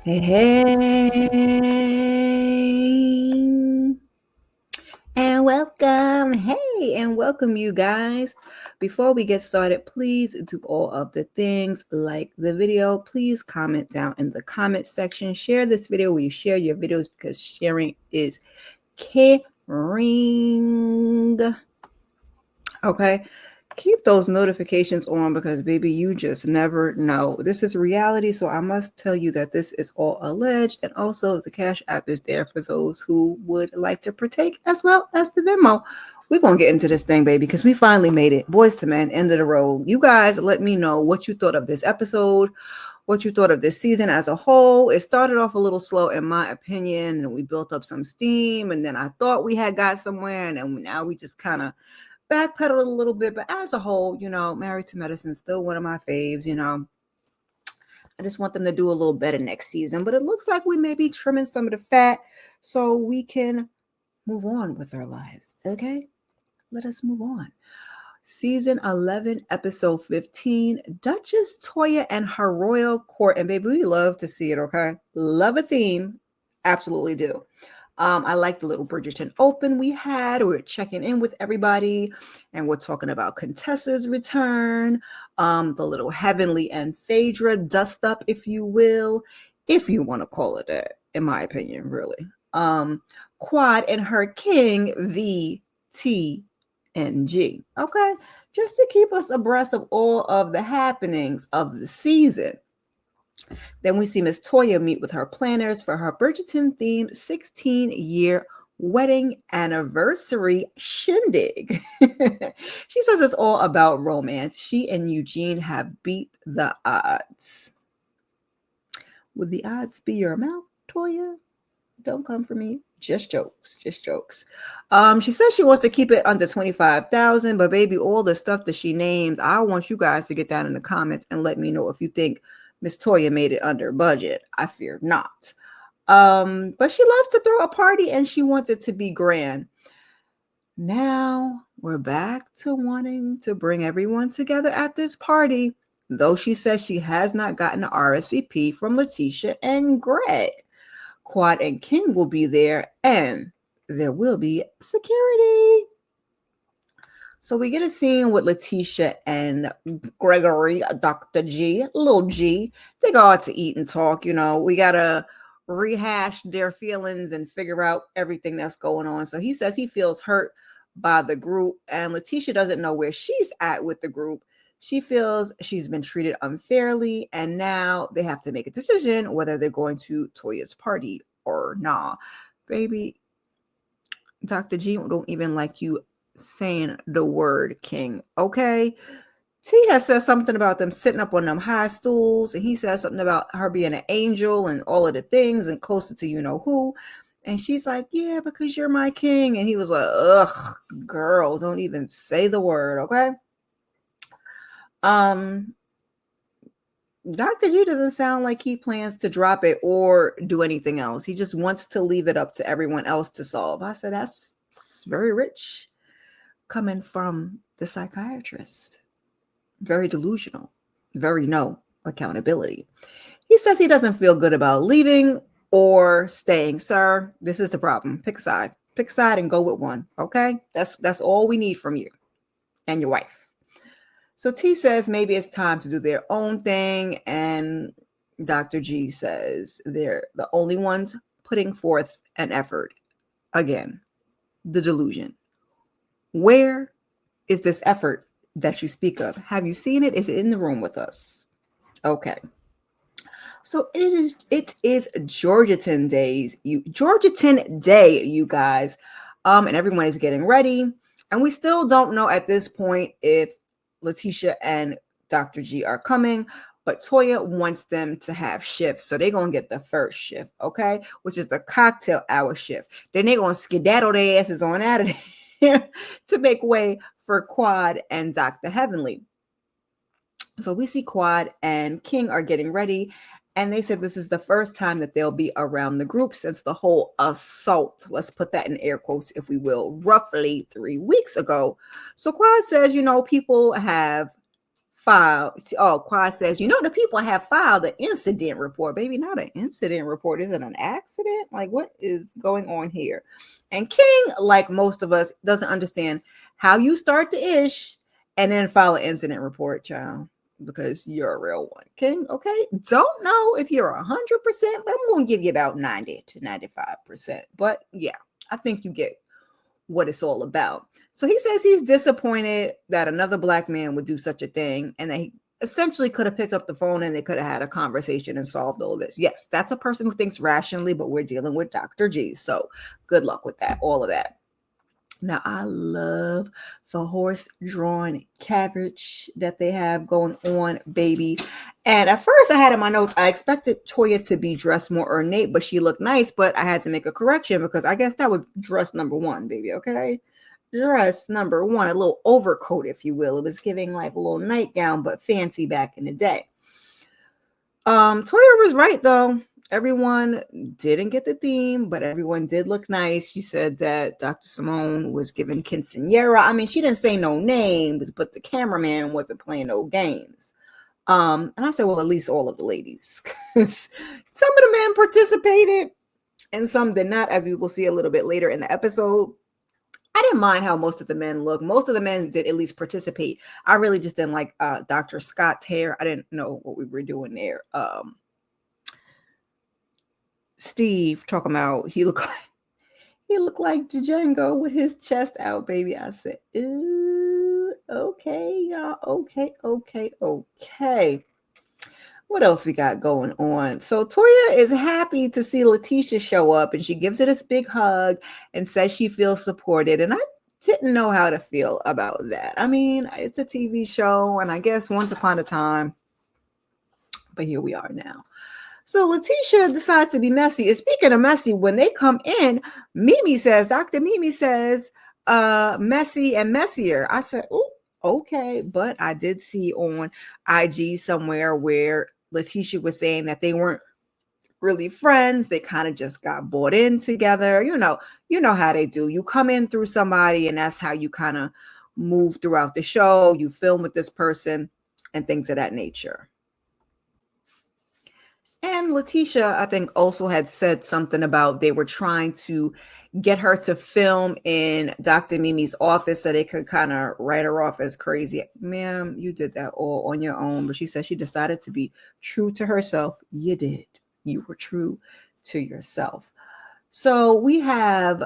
Hey, and welcome. Hey, and welcome, you guys. Before we get started, please do all of the things like the video. Please comment down in the comment section. Share this video where you share your videos because sharing is caring. Okay. Keep those notifications on because, baby, you just never know. This is reality, so I must tell you that this is all alleged. And also, the Cash App is there for those who would like to partake, as well as the Venmo. We're going to get into this thing, baby, because we finally made it. Boys to men, end of the road. You guys let me know what you thought of this episode, what you thought of this season as a whole. It started off a little slow, in my opinion, and we built up some steam. And then I thought we had got somewhere, and then now we just kind of backpedaled a little bit, but as a whole, Married to Medicine still one of my faves. I just want them to do a little better next season, but it looks like we may be trimming some of the fat so we can move on with our lives. Okay, let us move on. Season 11, episode 15, Duchess, Toya, and her royal court. And baby, we love to see it, okay? Love a theme. Absolutely do. I like the little Bridgerton open we had. We're checking in with everybody and we're talking about Contessa's return, the little Heavenly and Phaedra dust up, if you will, if you want to call it that, in my opinion, really. Quad and her king, VT and G. Okay, just to keep us abreast of all of the happenings of the season. Then we see Miss Toya meet with her planners for her Bridgerton themed 16-year wedding anniversary shindig. She says it's all about romance. She and Eugene have beat the odds. Would the odds be your amount, Toya? Don't come for me. Just jokes. Just jokes. She says she wants to keep it under 25,000, but baby, all the stuff that she named, I want you guys to get down in the comments and let me know if you think Miss Toya made it under budget. I fear not. But she loves to throw a party and she wants it to be grand. Now we're back to wanting to bring everyone together at this party, though she says she has not gotten an RSVP from Letitia and Greg. Quad and King will be there, and there will be security. So we get a scene with Letitia and Gregory, Dr. G, little G. They go out to eat and talk. We got to rehash their feelings and figure out everything that's going on. So he says he feels hurt by the group, and Letitia doesn't know where she's at with the group. She feels she's been treated unfairly, and now they have to make a decision whether they're going to Toya's party or not. Baby, Dr. G don't even like you saying the word king, okay? T has said something about them sitting up on them high stools, and he says something about her being an angel and all of the things and closer to you know who. And she's like, yeah, because you're my king. And he was like, ugh, girl, don't even say the word, okay? Dr. G doesn't sound like he plans to drop it or do anything else. He just wants to leave it up to everyone else to solve. I said, that's very rich coming from the psychiatrist. Very delusional. Very no accountability. He says he doesn't feel good about leaving or staying. Sir, this is the problem. Pick a side. Pick a side and go with one. Okay? That's all we need from you and your wife. So T says maybe it's time to do their own thing. And Dr. G says they're the only ones putting forth an effort. Again, the delusion. Where is this effort that you speak of? Have you seen it? Is it in the room with us? Okay. So it is Georgetown days. Georgetown Day, you guys. And everyone is getting ready. And we still don't know at this point if Letitia and Dr. G are coming, but Toya wants them to have shifts. So they're going to get the first shift, okay? Which is the cocktail hour shift. Then they're going to skedaddle their asses on out of there to make way for Quad and Dr. Heavenly. So we see Quad and King are getting ready. And they said this is the first time that they'll be around the group since the whole assault, let's put that in air quotes, if we will, roughly 3 weeks ago. So Quad says, people have filed. Oh, Quad says, the people have filed an incident report. Baby, not an incident report. Is it an accident? Like, what is going on here? And King, like most of us, doesn't understand how you start the ish and then file an incident report, child, because you're a real one. King, okay? Don't know if you're 100%, but I'm going to give you about 90 to 95%. But yeah, I think you get what it's all about. So he says he's disappointed that another black man would do such a thing, and that he essentially could have picked up the phone and they could have had a conversation and solved all this. Yes, that's a person who thinks rationally, but we're dealing with Dr. G. So good luck with that, all of that. Now, I love the horse-drawn carriage that they have going on, baby. And at first I had in my notes, I expected Toya to be dressed more ornate, but she looked nice, but I had to make a correction because I guess that was dress number one, baby, okay? Dress number one, a little overcoat, if you will. It was giving like a little nightgown, but fancy back in the day. Toya was right, though. Everyone didn't get the theme, but everyone did look nice. She said that Dr. Simone was giving quinceanera. I mean, she didn't say no names, but the cameraman wasn't playing no games. And I said, well, at least all of the ladies. Some of the men participated and some did not, as we will see a little bit later in the episode. I didn't mind how most of the men look. Most of the men did at least participate. I really just didn't like Dr. Scott's hair. I didn't know what we were doing there. Steve talking about he looked like Django with his chest out, baby. I said, ooh, okay, y'all. Okay. What else we got going on? So Toya is happy to see Letitia show up, and she gives her this big hug and says she feels supported. And I didn't know how to feel about that. I mean, it's a TV show, and I guess once upon a time, but here we are now. So Letitia decides to be messy. And speaking of messy, when they come in, Dr. Mimi says, messy and messier. I said, oh, okay. But I did see on IG somewhere where Letitia was saying that they weren't really friends. They kind of just got bought in together. You know how they do. You come in through somebody, and that's how you kind of move throughout the show. You film with this person and things of that nature. And Letitia, I think, also had said something about they were trying to get her to film in Dr. Mimi's office so they could kind of write her off as crazy. Ma'am, you did that all on your own. But she said she decided to be true to herself. You did. You were true to yourself. So we have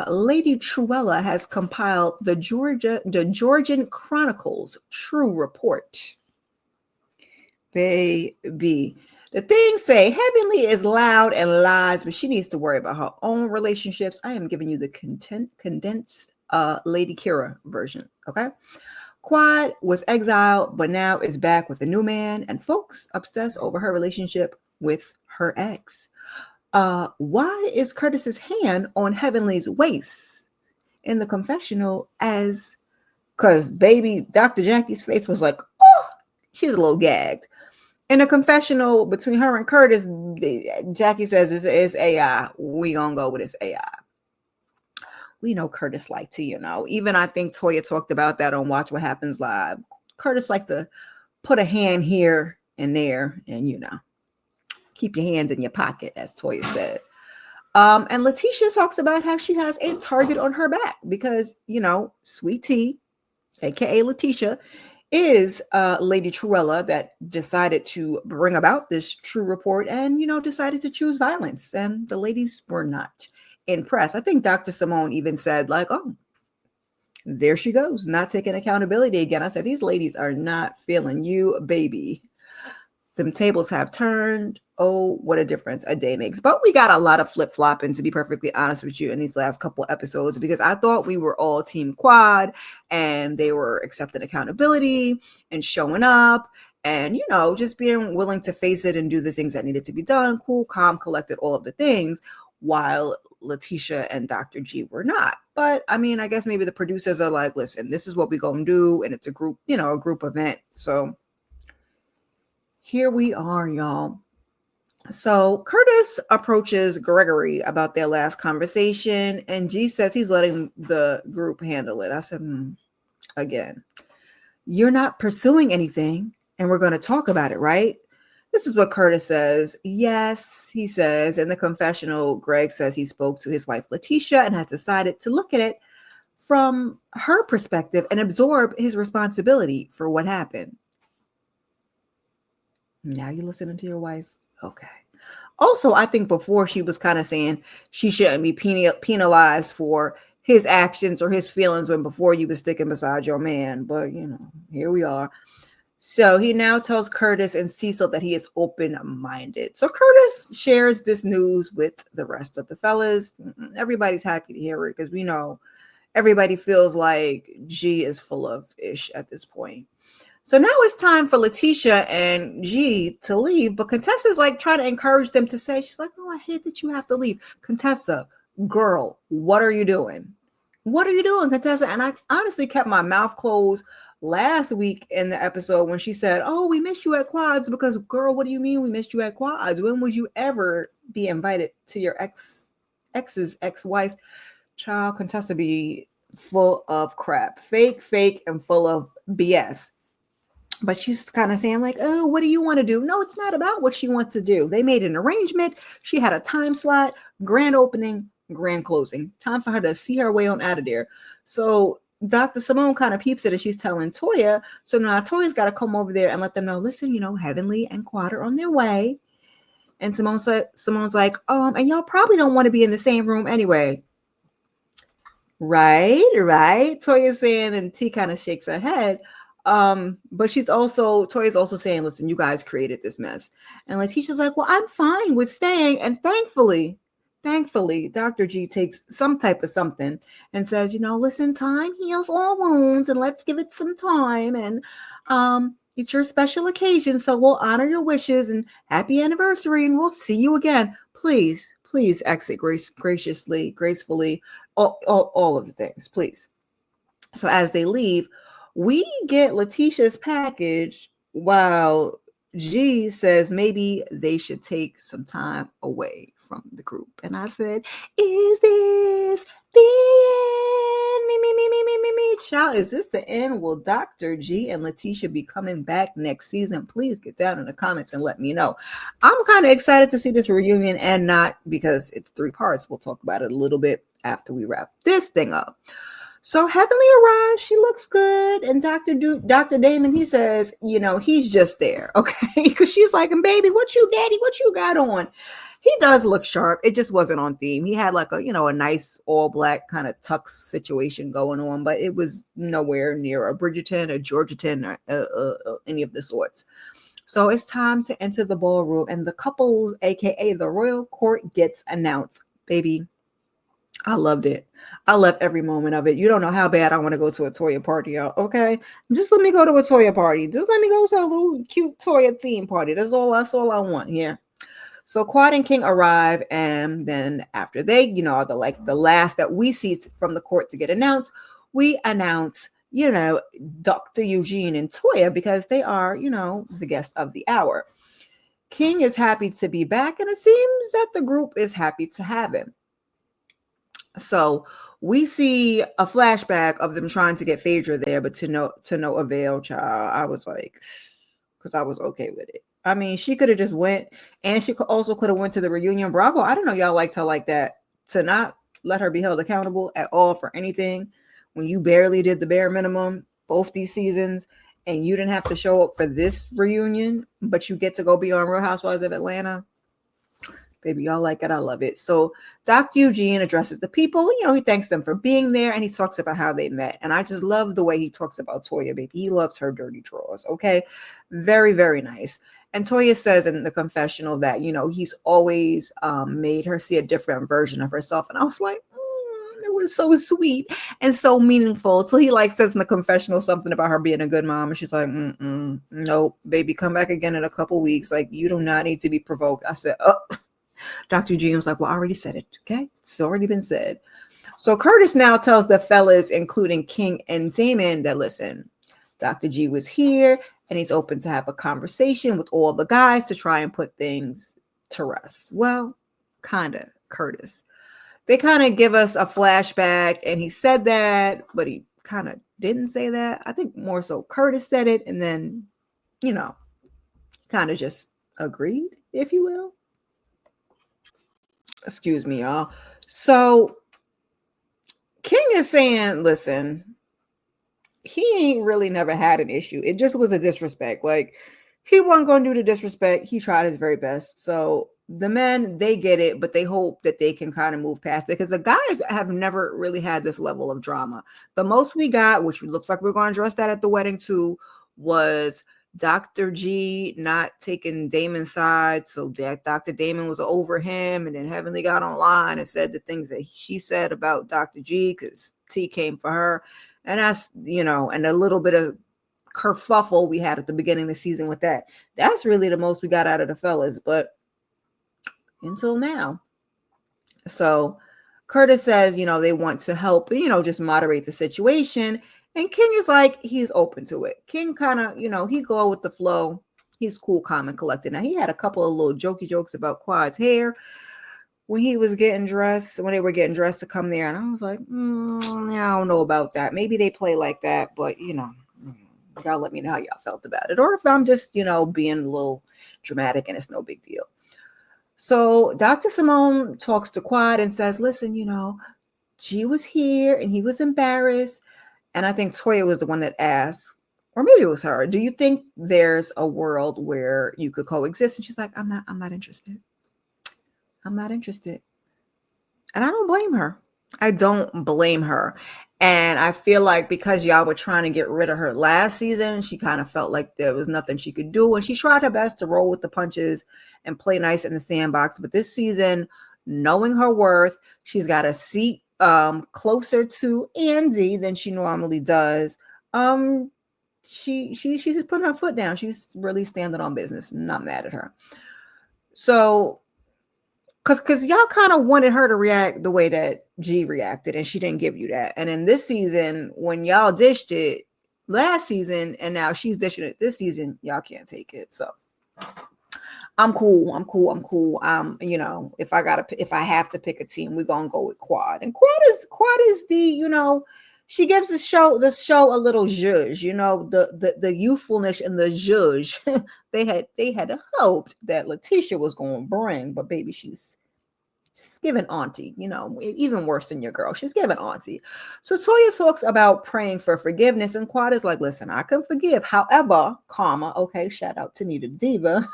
Lady Truella has compiled the Georgian Chronicles True Report. Baby. The things say Heavenly is loud and lies, but she needs to worry about her own relationships. I am giving you the condensed Lady Kira version, okay? Quad was exiled, but now is back with a new man, and folks obsess over her relationship with her ex. Why is Curtis's hand on Heavenly's waist in the confessional because baby, Dr. Jackie's face was like, oh, she's a little gagged. In a confessional between her and Curtis, Jackie says it's AI. We gonna go with this AI. We know Curtis like to, even I think Toya talked about that on Watch What Happens Live. Curtis like to put a hand here and there and, keep your hands in your pocket, as Toya said. And Letitia talks about how she has a target on her back because, Sweet Tea, aka Letitia, is Lady Truella that decided to bring about this true report and, decided to choose violence. And the ladies were not impressed. I think Dr. Simone even said, like, oh, there she goes, not taking accountability again. I said, these ladies are not feeling you, baby. Them tables have turned. Oh, what a difference a day makes. But we got a lot of flip-flopping, to be perfectly honest with you, in these last couple episodes, because I thought we were all Team Quad and they were accepting accountability and showing up and, just being willing to face it and do the things that needed to be done. Cool, calm, collected, all of the things, while Letitia and Dr. G were not. But I mean, I guess maybe the producers are like, listen, this is what we're going to do. And it's a group, a group event. So here we are, y'all. So Curtis approaches Gregory about their last conversation, and G says he's letting the group handle it. I said, again. You're not pursuing anything, and we're going to talk about it, right? This is what Curtis says. Yes, he says. In the confessional, Greg says he spoke to his wife, Letitia, and has decided to look at it from her perspective and absorb his responsibility for what happened. Now you're listening to your wife? Okay. Also, I think before she was kind of saying she shouldn't be penalized for his actions or his feelings when before you was sticking beside your man. But, here we are. So he now tells Curtis and Cecil that he is open-minded. So Curtis shares this news with the rest of the fellas. Everybody's happy to hear it because we know everybody feels like G is full of ish at this point. So now it's time for Letitia and G to leave, but Contessa's like trying to encourage them to say, she's like, oh, I hate that you have to leave. Contessa, girl, what are you doing? What are you doing, Contessa? And I honestly kept my mouth closed last week in the episode when she said, oh, we missed you at Quads, because girl, what do you mean we missed you at Quads? When would you ever be invited to your ex's ex-wife's? Child, Contessa be full of crap, fake, and full of BS. But she's kind of saying like, oh, what do you want to do? No, it's not about what she wants to do. They made an arrangement. She had a time slot, grand opening, grand closing. Time for her to see her way on out of there. So Dr. Simone kind of peeps it and she's telling Toya. So now Toya's got to come over there and let them know, listen, Heavenly and Quad are on their way. And Simone's like, and y'all probably don't want to be in the same room anyway. Right. Toya's saying, and T kind of shakes her head. But Toya's also saying, listen, you guys created this mess. And Letitia's like, well, I'm fine with staying. And thankfully, Dr. G takes some type of something and says, listen, time heals all wounds and let's give it some time. And it's your special occasion, so we'll honor your wishes and happy anniversary and we'll see you again. Please exit gracefully, all of the things, please. So as they leave, we get Letitia's package while G says maybe they should take some time away from the group. And I said, is this the end? Me. Child, is this the end? Will Dr. G and Letitia be coming back next season? Please get down in the comments and let me know. I'm kind of excited to see this reunion, and not because it's 3 parts. We'll talk about it a little bit after we wrap this thing up. So Heavenly arrives, she looks good, and Dr. Damon, he says, he's just there, okay? Because she's like, baby, daddy, what you got on? He does look sharp. It just wasn't on theme. He had like a nice all black kind of tux situation going on, but it was nowhere near a Bridgerton or Georgetown or any of the sorts. So it's time to enter the ballroom, and the couples, aka the royal court, gets announced. Baby, I loved it. I loved every moment of it. You don't know how bad I want to go to a Toya party, y'all. Okay, just let me go to a Toya party. Just let me go to a little cute Toya theme party. That's all I want. Yeah. So Quad and King arrive, and then after they, are the last that we see from the court to get announced, we announce, Dr. Eugene and Toya, because they are, the guests of the hour. King is happy to be back, and it seems that the group is happy to have him. So we see a flashback of them trying to get Phaedra there, but to no avail, child. I was like, because I was okay with it. I mean, she could have just went, and she also could have went to the reunion. Bravo. I don't know y'all liked her like that, to not let her be held accountable at all for anything when you barely did the bare minimum both these seasons, and you didn't have to show up for this reunion, but you get to go be on Real Housewives of Atlanta. Baby, y'all like it. I love it. So Dr. Eugene addresses the people. He thanks them for being there, and he talks about how they met. And I just love the way he talks about Toya, baby. He loves her dirty drawers. Okay. Very, very nice. And Toya says in the confessional that, he's always made her see a different version of herself. And I was like, it was so sweet and so meaningful. So he says in the confessional something about her being a good mom. And she's like, nope, baby, come back again in a couple weeks. Like, you do not need to be provoked. I said, oh. Dr. G was like, well, I already said it. Okay. It's already been said. So Curtis now tells the fellas, including King and Damon, that listen, Dr. G was here and he's open to have a conversation with all the guys to try and put things to rest. Well, kind of, Curtis. They kind of give us a flashback, and he said that, but he kind of didn't say that. I think more so Curtis said it, and then, kind of just agreed, if you will. Excuse me, y'all. So King is saying, listen, he ain't really never had an issue. It just was a disrespect. Like, he wasn't going to do the disrespect. He tried his very best. So the men, they get it, but they hope that they can kind of move past it because the guys have never really had this level of drama. The most we got, which looks like we're going to address that at the wedding too, was Dr. G not taking Damon's side. So that Dr. Damon was over him, and then Heavenly got online and said the things that she said about Dr. G because T came for her. And that's, and a little bit of kerfuffle we had at the beginning of the season with that. That's really the most we got out of the fellas, but until now. So Curtis says, they want to help, just moderate the situation. And King is like, he's open to it. King kind of, he go with the flow. He's cool, calm, and collected. Now, he had a couple of little jokey jokes about Quad's hair when they were getting dressed to come there. And I was like, I don't know about that. Maybe they play like that, but, y'all let me know how y'all felt about it. Or if I'm just, being a little dramatic and it's no big deal. So Dr. Simone talks to Quad and says, listen, G was here and he was embarrassed. And I think Toya was the one that asked, or maybe it was her, do you think there's a world where you could coexist? And she's like, I'm not interested. I'm not interested. And I don't blame her. And I feel like because y'all were trying to get rid of her last season, she kind of felt like there was nothing she could do. And she tried her best to roll with the punches and play nice in the sandbox. But this season, knowing her worth, she's got a seat closer to Andy than she normally does. She's just putting her foot down. She's really standing on business. Not mad at her. So because y'all kind of wanted her to react the way that G reacted, and she didn't give you that. And in this season, when y'all dished it last season, and now she's dishing it this season, y'all can't take it. So I'm cool. If I have to pick a team, we're gonna go with Quad. And Quad is the, she gives the show a little zhuzh, the youthfulness and the zhuzh they had hoped that Letitia was going to bring, but baby, she's giving auntie, even worse than your girl. She's giving auntie. So Toya talks about praying for forgiveness, and Quad is like, listen, I can forgive. However, okay, shout out to Nita Diva.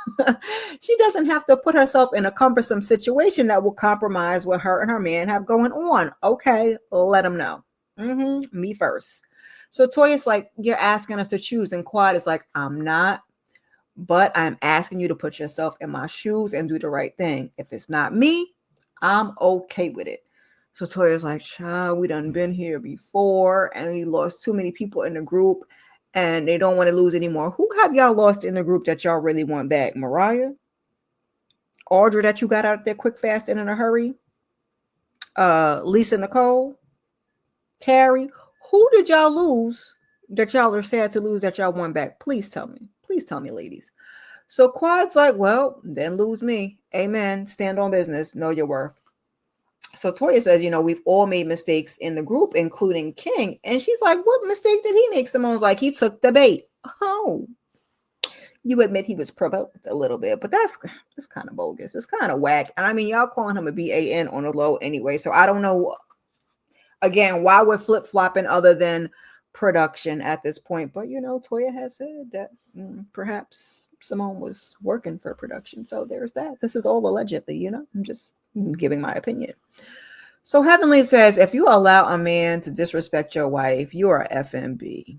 She doesn't have to put herself in a cumbersome situation that will compromise what her and her man have going on. Okay, let them know. Me first. So Toya's like, you're asking us to choose, and Quad is like, I'm not, but I'm asking you to put yourself in my shoes and do the right thing. If it's not me, I'm okay with it. So Toya's like, child, we done been here before, and we lost too many people in the group, and they don't want to lose anymore. Who have y'all lost in the group that y'all really want back? Mariah? Audra that you got out there quick, fast, and in a hurry? Lisa Nicole? Carrie? Who did y'all lose that y'all are sad to lose that y'all want back? Please tell me. Please tell me, ladies. So Quad's like, well, then lose me. Amen. Stand on business. Know your worth. So Toya says, we've all made mistakes in the group, including King. And she's like, what mistake did he make? Simone's like, he took the bait. Oh, you admit he was provoked a little bit, but that's kind of bogus. It's kind of whack. And I mean, y'all calling him a BAN on the low anyway. So I don't know, again, why we're flip-flopping other than production at this point. But, Toya has said that perhaps Simone was working for production. So there's that. This is all allegedly, I'm just giving my opinion. So Heavenly says, if you allow a man to disrespect your wife, you are FMB.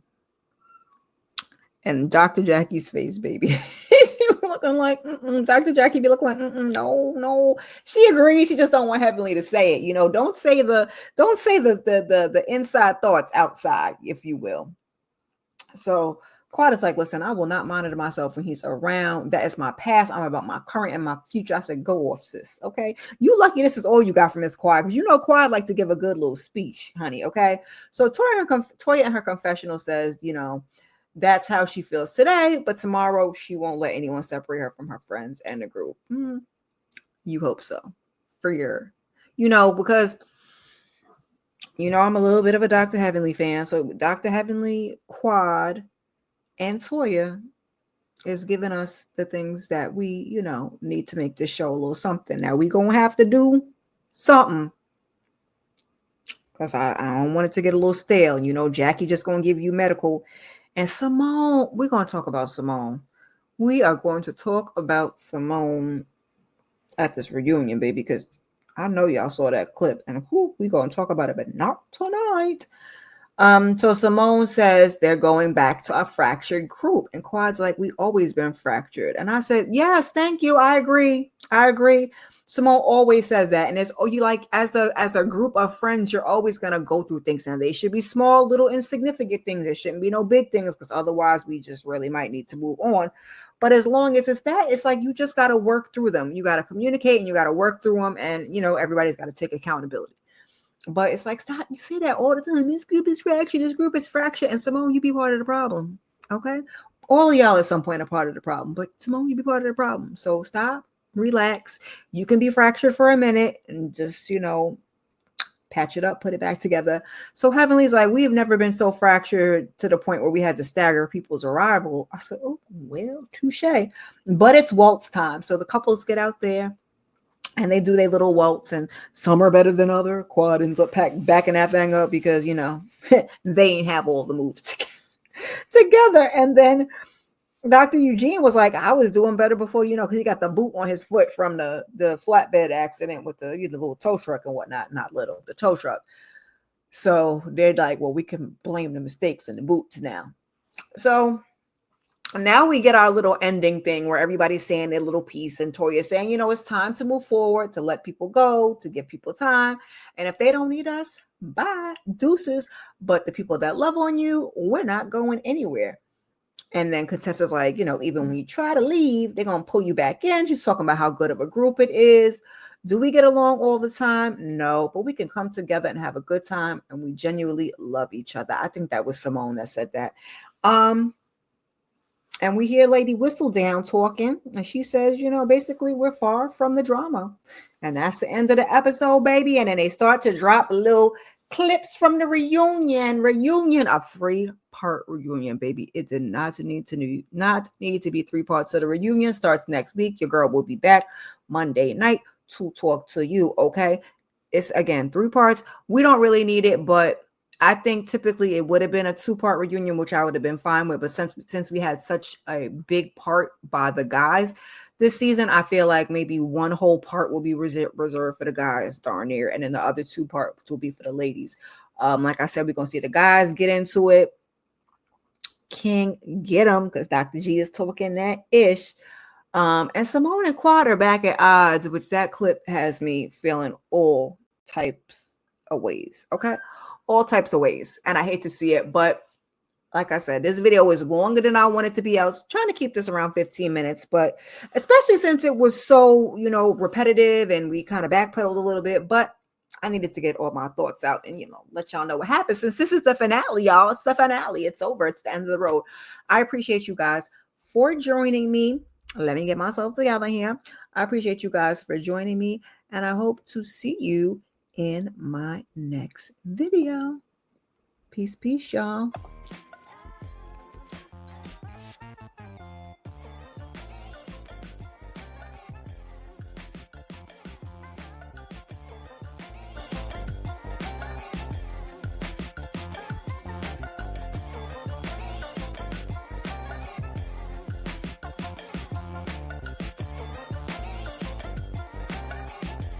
And Dr. Jackie's face, baby. She looking like, Dr. Jackie be looking like, no. She agrees. She just don't want Heavenly to say it. Don't say the inside thoughts outside, if you will. So Quad is like, listen, I will not monitor myself when he's around. That is my past. I'm about my current and my future. I said, go off, sis. Okay. You lucky this is all you got from Miss Quad, because Quad like to give a good little speech, honey. Okay. So Toya in her confessional says, that's how she feels today, but tomorrow she won't let anyone separate her from her friends and the group. You hope so for your, because You know, I'm a little bit of a Dr. Heavenly fan. So Dr. Heavenly, Quad, and Toya is giving us the things that we, need to make this show a little something. Now we gonna have to do something because I don't want it to get a little stale. You know, Jackie just gonna give you medical. And Simone, we're gonna talk about Simone. We are going to talk about Simone at this reunion, baby, because I know y'all saw that clip, and we're gonna talk about it, but not tonight. So Simone says they're going back to a fractured group. And Quad's like, we always been fractured. And I said, yes, thank you. I agree. Simone always says that. And it's you like as a group of friends, you're always gonna go through things. And they should be small, little insignificant things. There shouldn't be no big things, because otherwise we just really might need to move on. But as long as it's that, it's like you just gotta work through them. You gotta communicate and you gotta work through them. And everybody's gotta take accountability. But it's like, stop. You say that all the time. This group is fractured. This group is fractured. And Simone, you be part of the problem. Okay? All of y'all at some point are part of the problem. But Simone, you be part of the problem. So stop. Relax. You can be fractured for a minute and just, patch it up, put it back together. So Heavenly's like, we have never been so fractured to the point where we had to stagger people's arrival. I said, oh, well, touche. But it's waltz time. So the couples get out there and they do their little waltz, and some are better than other. Quad ends up backing that thing up because they ain't have all the moves together. And then Dr. Eugene was like, I was doing better before, because he got the boot on his foot from the flatbed accident with the little tow truck and whatnot. Not little, the tow truck. So they're like, well, we can blame the mistakes in the boots now. So now we get our little ending thing where everybody's saying their little piece, and Toya saying, it's time to move forward, to let people go, to give people time. And if they don't need us, bye, deuces. But the people that love on you, we're not going anywhere. And then Contessa's like, even when you try to leave, they're going to pull you back in. She's talking about how good of a group it is. Do we get along all the time? No, but we can come together and have a good time. And we genuinely love each other. I think that was Simone that said that. And we hear Lady Whistledown talking, and she says, basically we're far from the drama. And that's the end of the episode, baby. And then they start to drop little clips from the reunion, a 3-part reunion, baby. It did not need to be 3 parts. So the reunion starts next week. Your girl will be back Monday night to talk to you, okay? It's, again, 3 parts. We don't really need it, but I think typically it would have been a 2-part reunion, which I would have been fine with. But since we had such a big part by the guys this season, I feel like maybe one whole part will be reserved for the guys, darn near, and then the other 2 parts will be for the ladies. Like I said, we're gonna see the guys get into it. King get them, because Dr. G is talking that ish. And Simone and Quad are back at odds, which that clip has me feeling all types of ways. Okay. All types of ways. And I hate to see it, but like I said, this video is longer than I want it to be. I was trying to keep this around 15 minutes, but especially since it was so, repetitive and we kind of backpedaled a little bit, but I needed to get all my thoughts out and, let y'all know what happens, since this is the finale, y'all. It's the finale. It's over. It's the end of the road. I appreciate you guys for joining me. Let me get myself together here. I appreciate you guys for joining me, and I hope to see you in my next video. Peace, y'all.